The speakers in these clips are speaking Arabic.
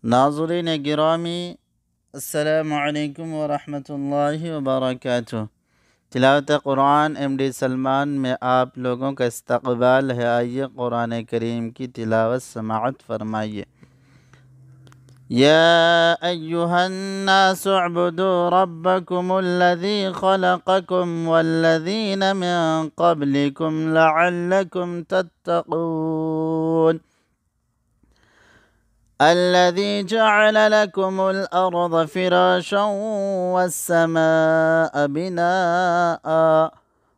नाज़रीन गिरामी, अस्सलामुअलैकुम वरहमतुल्लाहि वबरकातुह। तिलावत कुरान MD सलमान में आप लोगों का इस्तक़बाल है। आइए कुरान करीम की तिलावत समाअत फरमाइए। या अय्युहन्नासु अअ्बुदू रब्बकुमुल्लज़ी ख़लक़कुम वल्लज़ीना मिन क़ब्लिकुम लअल्लकुम तत्तक़ून। الذي جعل لكم الأرض فراشا والسماء بناء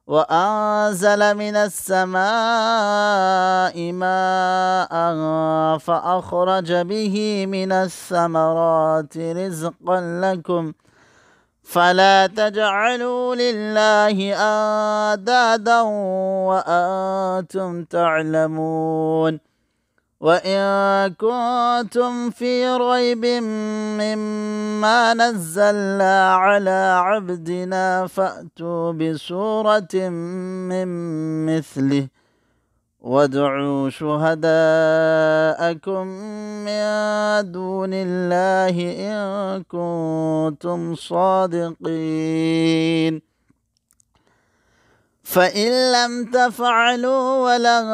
وأنزل من السماء ماء فأخرج به من الثمرات رزقا لكم فلا تجعلوا لله أندادا وأنتم تعلمون. وإن كنتم في ريب مما نزلنا على عبدنا فأتوا بسورة من مثله وادعوا شهداءكم من دون الله إن كنتم صادقين. فإن لم تفعلوا ولن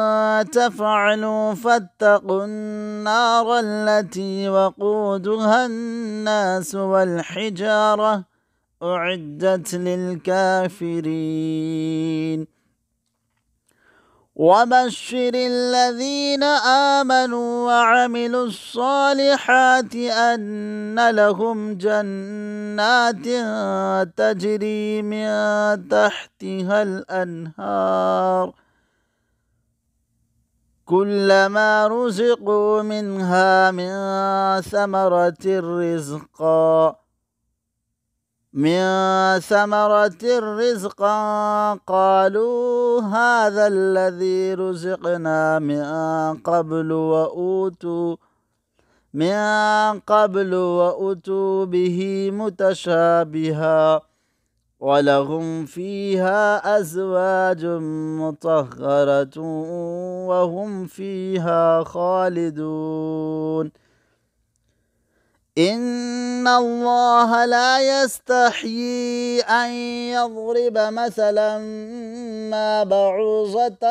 تفعلوا فاتقوا النار التي وقودها الناس والحجارة أعدت للكافرين. وبشر الذين آمنوا وعملوا الصالحات أن لهم جنات تجري من تحتها الأنهار كلما رزقوا منها من ثمرة رزقا قالوا هذا الذي رزقنا من قبل وأتوا به متشابها ولهم فيها أزواج مطهرة وهم فيها خالدون. إن الله لا يستحيي أن يضرب مثلا ما بعوضة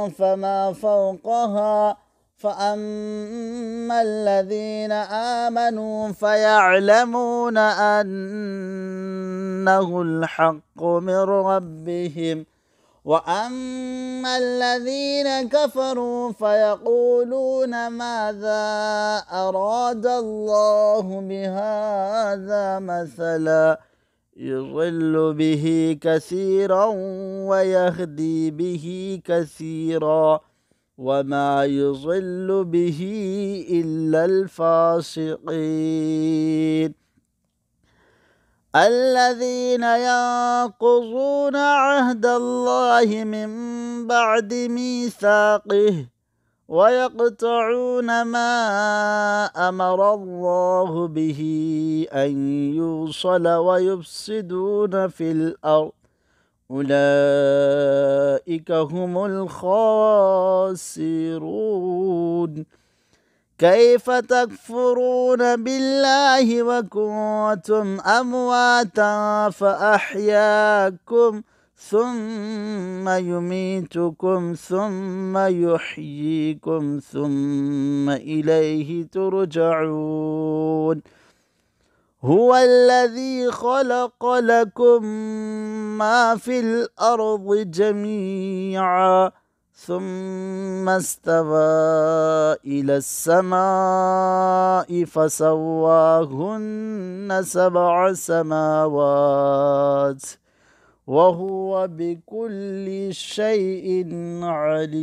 فما فوقها فأما الذين آمنوا فيعلمون أنه الحق من ربهم وأما الذين كفروا فيقولون ماذا أراد الله بهذا مثلا يضل به كثيرا ويهدي به كثيرا وما يضل به إلا الفاسقين. الذين ينقضون عهد الله من بعد ميثاقه ويقطعون ما أمر الله به أن يوصل ويفسدون في الأرض أولئك هم الخاسرون. كيف تكفرون بالله وكنتم أمواتا فأحياكم ثم يميتكم ثم يحييكم ثم إليه ترجعون. هو الذي خلق لكم ما في الأرض جميعا ثم استوى إلى السماء فسواهن 7 سماوات وهو بكل شيء عليم.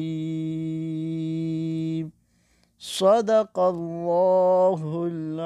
صدق الله العظيم.